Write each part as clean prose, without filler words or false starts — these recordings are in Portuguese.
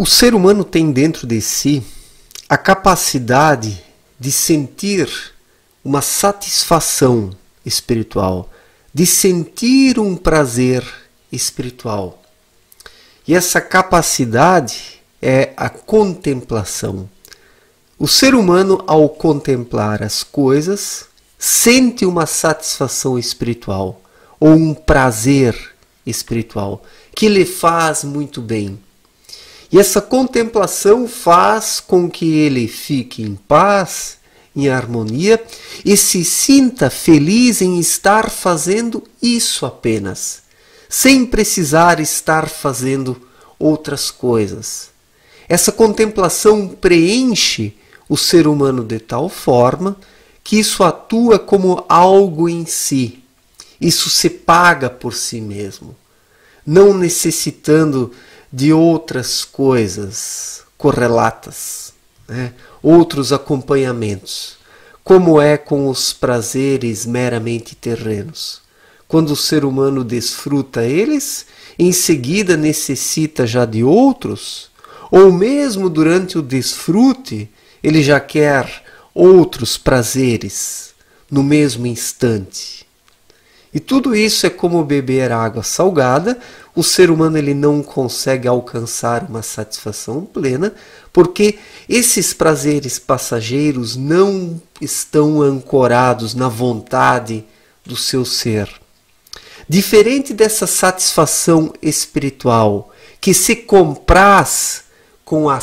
O ser humano tem dentro de si a capacidade de sentir uma satisfação espiritual, de sentir um prazer espiritual. E essa capacidade é a contemplação. O ser humano, ao contemplar as coisas, sente uma satisfação espiritual ou um prazer espiritual que lhe faz muito bem. E essa contemplação faz com que ele fique em paz, em harmonia e se sinta feliz em estar fazendo isso apenas, sem precisar estar fazendo outras coisas. Essa contemplação preenche o ser humano de tal forma que isso atua como algo em si. Isso se paga por si mesmo, não necessitando de outras coisas correlatas, né? Outros acompanhamentos, como é com os prazeres meramente terrenos. Quando o ser humano desfruta eles, em seguida necessita já de outros, ou mesmo durante o desfrute, ele já quer outros prazeres no mesmo instante. E tudo isso é como beber água salgada. O ser humano ele não consegue alcançar uma satisfação plena porque esses prazeres passageiros não estão ancorados na vontade do seu ser. Diferente dessa satisfação espiritual que se compraz com a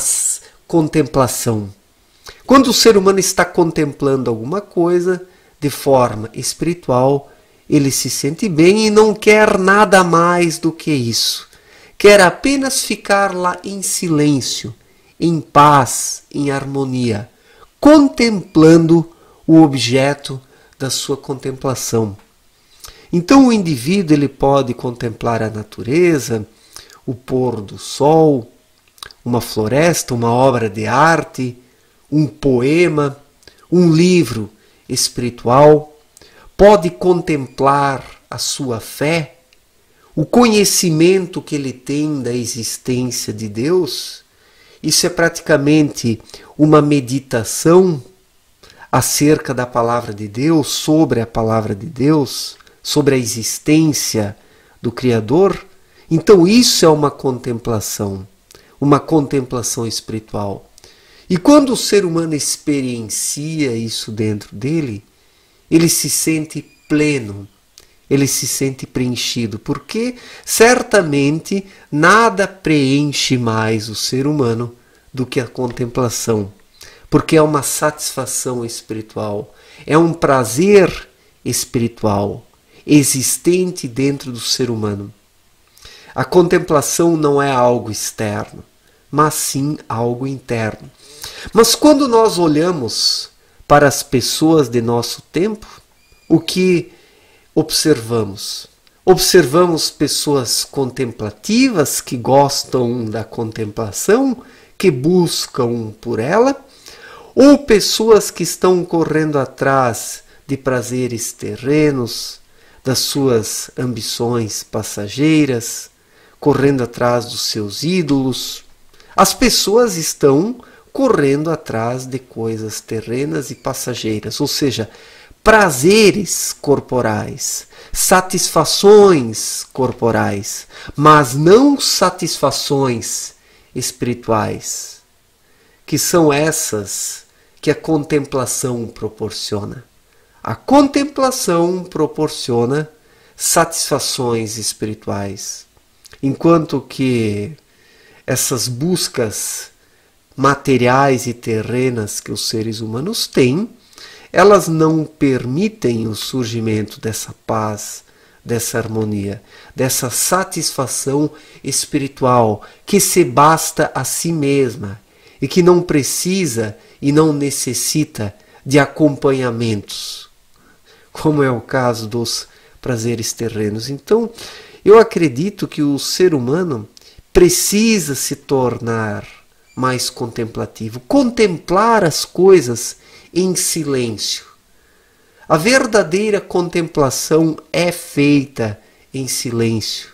contemplação. Quando o ser humano está contemplando alguma coisa de forma espiritual, ele se sente bem e não quer nada mais do que isso. Quer apenas ficar lá em silêncio, em paz, em harmonia, contemplando o objeto da sua contemplação. Então o indivíduo ele pode contemplar a natureza, o pôr do sol, uma floresta, uma obra de arte, um poema, um livro espiritual. Pode contemplar a sua fé, o conhecimento que ele tem da existência de Deus. Isso é praticamente uma meditação acerca da palavra de Deus, sobre a palavra de Deus, sobre a existência do Criador. Então isso é uma contemplação espiritual. E quando o ser humano experiencia isso dentro dele, ele se sente pleno, ele se sente preenchido, porque certamente nada preenche mais o ser humano do que a contemplação, porque é uma satisfação espiritual, é um prazer espiritual existente dentro do ser humano. A contemplação não é algo externo, mas sim algo interno. Mas quando nós olhamos para as pessoas de nosso tempo, o que observamos? Observamos pessoas contemplativas que gostam da contemplação, que buscam por ela, ou pessoas que estão correndo atrás de prazeres terrenos, das suas ambições passageiras, correndo atrás dos seus ídolos. As pessoas estão correndo atrás de coisas terrenas e passageiras, ou seja, prazeres corporais, satisfações corporais, mas não satisfações espirituais, que são essas que a contemplação proporciona. A contemplação proporciona satisfações espirituais, enquanto que essas buscas materiais e terrenas que os seres humanos têm, elas não permitem o surgimento dessa paz, dessa harmonia, dessa satisfação espiritual que se basta a si mesma e que não precisa e não necessita de acompanhamentos, como é o caso dos prazeres terrenos. Então, eu acredito que o ser humano precisa se tornar mais contemplativo, contemplar as coisas em silêncio. A verdadeira contemplação é feita em silêncio.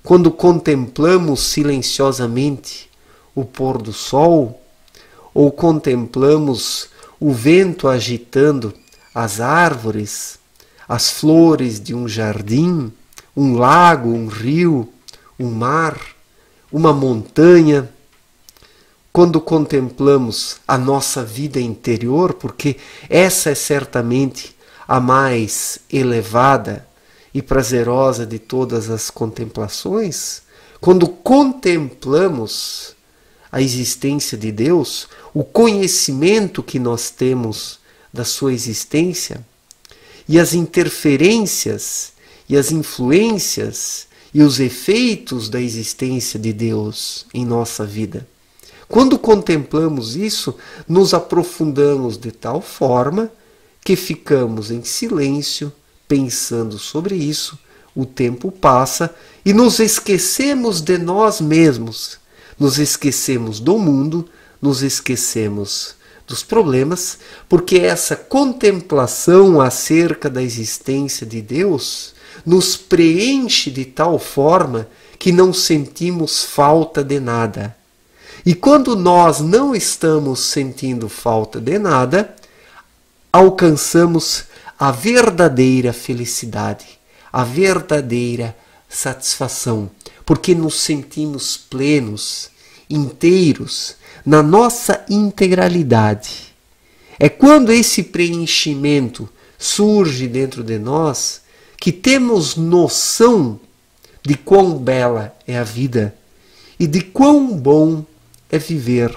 Quando contemplamos silenciosamente o pôr do sol, ou contemplamos o vento agitando as árvores, as flores de um jardim, um lago, um rio, um mar, uma montanha. Quando contemplamos a nossa vida interior, porque essa é certamente a mais elevada e prazerosa de todas as contemplações, quando contemplamos a existência de Deus, o conhecimento que nós temos da sua existência e as interferências e as influências e os efeitos da existência de Deus em nossa vida. Quando contemplamos isso, nos aprofundamos de tal forma que ficamos em silêncio, pensando sobre isso, o tempo passa e nos esquecemos de nós mesmos, nos esquecemos do mundo, nos esquecemos dos problemas, porque essa contemplação acerca da existência de Deus nos preenche de tal forma que não sentimos falta de nada. E quando nós não estamos sentindo falta de nada, alcançamos a verdadeira felicidade, a verdadeira satisfação, porque nos sentimos plenos, inteiros, na nossa integralidade. É quando esse preenchimento surge dentro de nós que temos noção de quão bela é a vida e de quão bom é viver.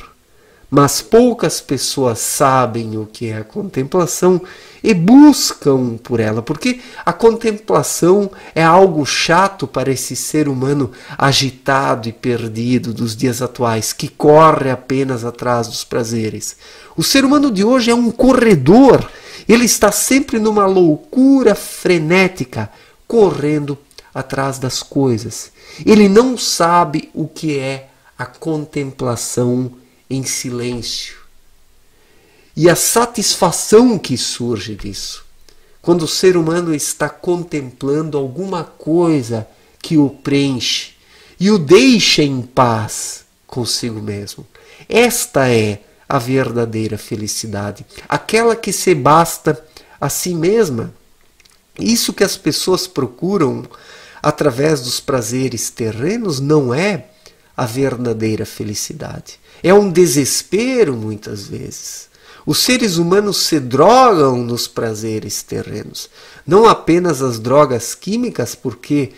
Mas poucas pessoas sabem o que é a contemplação e buscam por ela, porque a contemplação é algo chato para esse ser humano agitado e perdido dos dias atuais, que corre apenas atrás dos prazeres. O ser humano de hoje é um corredor, ele está sempre numa loucura frenética, correndo atrás das coisas. Ele não sabe o que é a contemplação em silêncio. E a satisfação que surge disso, quando o ser humano está contemplando alguma coisa que o preenche e o deixa em paz consigo mesmo. Esta é a verdadeira felicidade, aquela que se basta a si mesma. Isso que as pessoas procuram através dos prazeres terrenos não é a verdadeira felicidade. É um desespero muitas vezes. Os seres humanos se drogam nos prazeres terrenos. Não apenas as drogas químicas, porque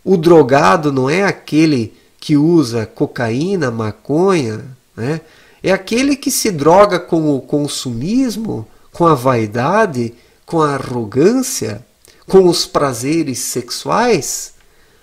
o drogado não é aquele que usa cocaína, maconha, né? É aquele que se droga com o consumismo, com a vaidade, com a arrogância, com os prazeres sexuais.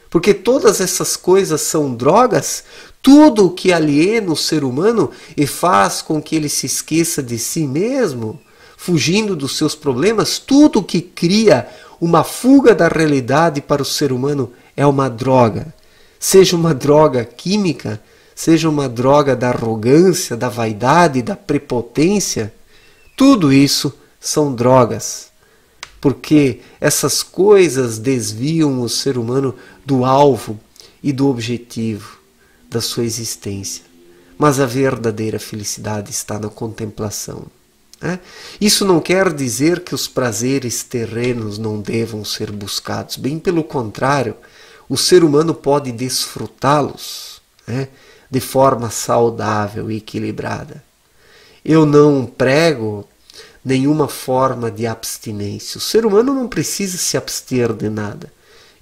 Porque todas essas coisas são drogas. Tudo o que aliena o ser humano e faz com que ele se esqueça de si mesmo, fugindo dos seus problemas, tudo o que cria uma fuga da realidade para o ser humano é uma droga. Seja uma droga química, seja uma droga da arrogância, da vaidade, da prepotência, tudo isso são drogas. Porque essas coisas desviam o ser humano do alvo e do objetivo da sua existência. Mas a verdadeira felicidade está na contemplação. Isso não quer dizer que os prazeres terrenos não devam ser buscados. Bem pelo contrário, o ser humano pode desfrutá-los de forma saudável e equilibrada. Eu não prego nenhuma forma de abstinência. O ser humano não precisa se abster de nada.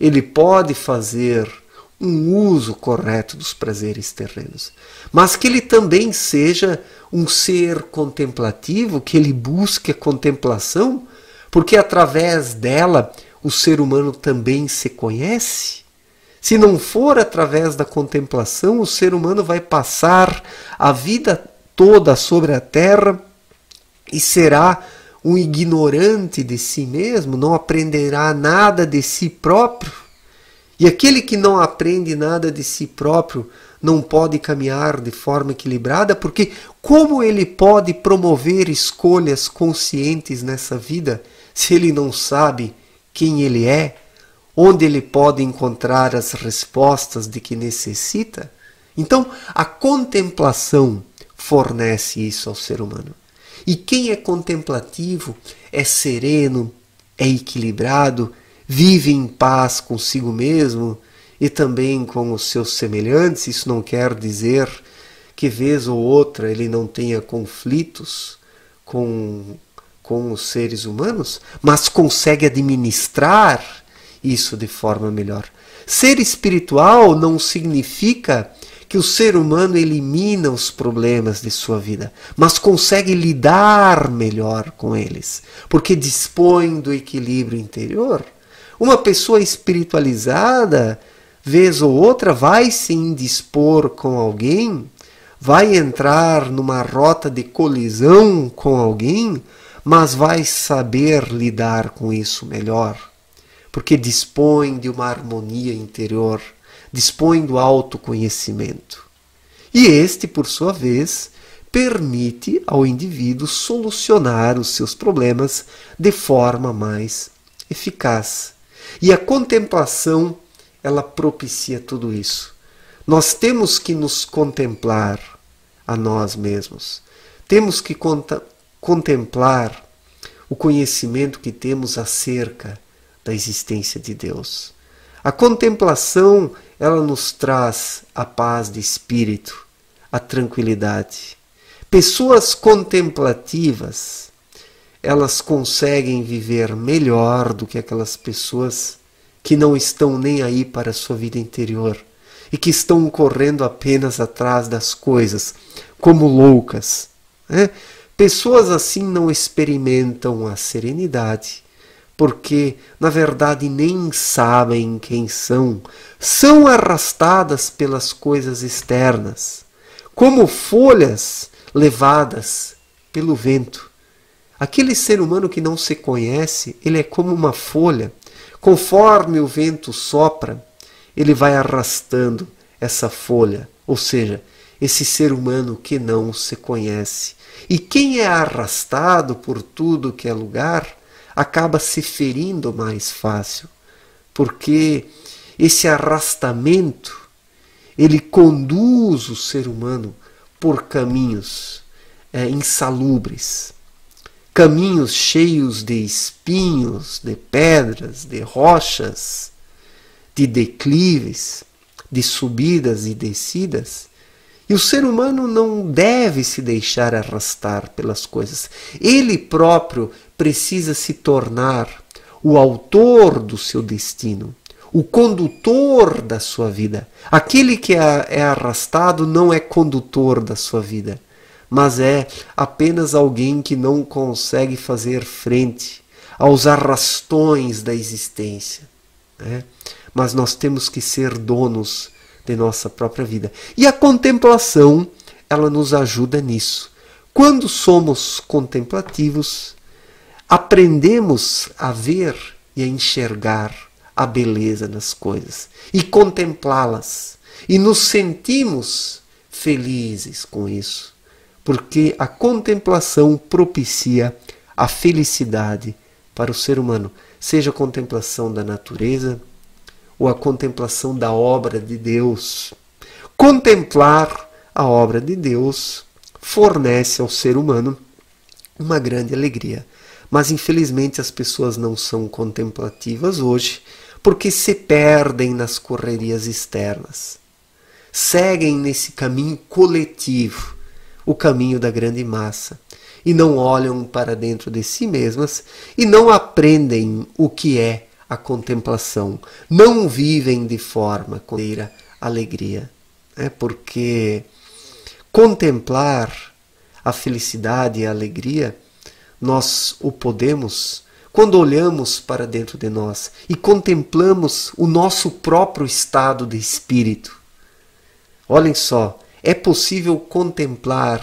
Ele pode fazer um uso correto dos prazeres terrenos, mas que ele também seja um ser contemplativo, que ele busque a contemplação, porque através dela o ser humano também se conhece. Se não for através da contemplação, o ser humano vai passar a vida toda sobre a terra e será um ignorante de si mesmo, não aprenderá nada de si próprio. E aquele que não aprende nada de si próprio não pode caminhar de forma equilibrada, porque como ele pode promover escolhas conscientes nessa vida se ele não sabe quem ele é, onde ele pode encontrar as respostas de que necessita? Então, a contemplação fornece isso ao ser humano. E quem é contemplativo é sereno, é equilibrado, vive em paz consigo mesmo e também com os seus semelhantes. Isso não quer dizer que vez ou outra ele não tenha conflitos com os seres humanos, mas consegue administrar isso de forma melhor. Ser espiritual não significa que o ser humano elimina os problemas de sua vida, mas consegue lidar melhor com eles, porque dispõe do equilíbrio interior. Uma pessoa espiritualizada, vez ou outra, vai se indispor com alguém, vai entrar numa rota de colisão com alguém, mas vai saber lidar com isso melhor, porque dispõe de uma harmonia interior, dispõe do autoconhecimento. E este, por sua vez, permite ao indivíduo solucionar os seus problemas de forma mais eficaz. E a contemplação, ela propicia tudo isso. Nós temos que nos contemplar a nós mesmos. Temos que contemplar o conhecimento que temos acerca da existência de Deus. A contemplação, ela nos traz a paz de espírito, a tranquilidade. Pessoas contemplativas, elas conseguem viver melhor do que aquelas pessoas que não estão nem aí para a sua vida interior e que estão correndo apenas atrás das coisas, como loucas. Pessoas assim não experimentam a serenidade, porque, na verdade, nem sabem quem são arrastadas pelas coisas externas, como folhas levadas pelo vento. Aquele ser humano que não se conhece, ele é como uma folha. Conforme o vento sopra, ele vai arrastando essa folha, ou seja, esse ser humano que não se conhece. E quem é arrastado por tudo que é lugar, acaba se ferindo mais fácil, porque esse arrastamento, ele conduz o ser humano por caminhos insalubres, caminhos cheios de espinhos, de pedras, de rochas, de declives, de subidas e descidas. E o ser humano não deve se deixar arrastar pelas coisas. Ele próprio precisa se tornar o autor do seu destino, o condutor da sua vida. Aquele que é arrastado não é condutor da sua vida, mas é apenas alguém que não consegue fazer frente aos arrastões da existência. Mas nós temos que ser donos de nossa própria vida. E a contemplação, ela nos ajuda nisso. Quando somos contemplativos, aprendemos a ver e a enxergar a beleza das coisas e contemplá-las. E nos sentimos felizes com isso, porque a contemplação propicia a felicidade para o ser humano, seja a contemplação da natureza ou a contemplação da obra de Deus. Contemplar a obra de Deus fornece ao ser humano uma grande alegria. Mas infelizmente as pessoas não são contemplativas hoje porque se perdem nas correrias externas. Seguem nesse caminho coletivo, o caminho da grande massa, e não olham para dentro de si mesmas e não aprendem o que é a contemplação, não vivem de forma com alegria, porque contemplar a felicidade e a alegria, nós o podemos quando olhamos para dentro de nós e contemplamos o nosso próprio estado de espírito. Olhem só, é possível contemplar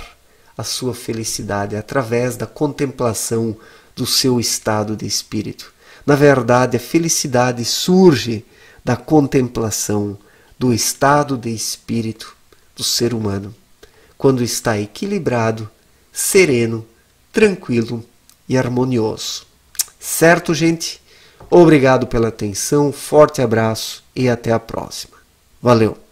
a sua felicidade através da contemplação do seu estado de espírito. Na verdade, a felicidade surge da contemplação do estado de espírito do ser humano, quando está equilibrado, sereno, tranquilo e harmonioso. Certo, gente? Obrigado pela atenção, forte abraço e até a próxima. Valeu!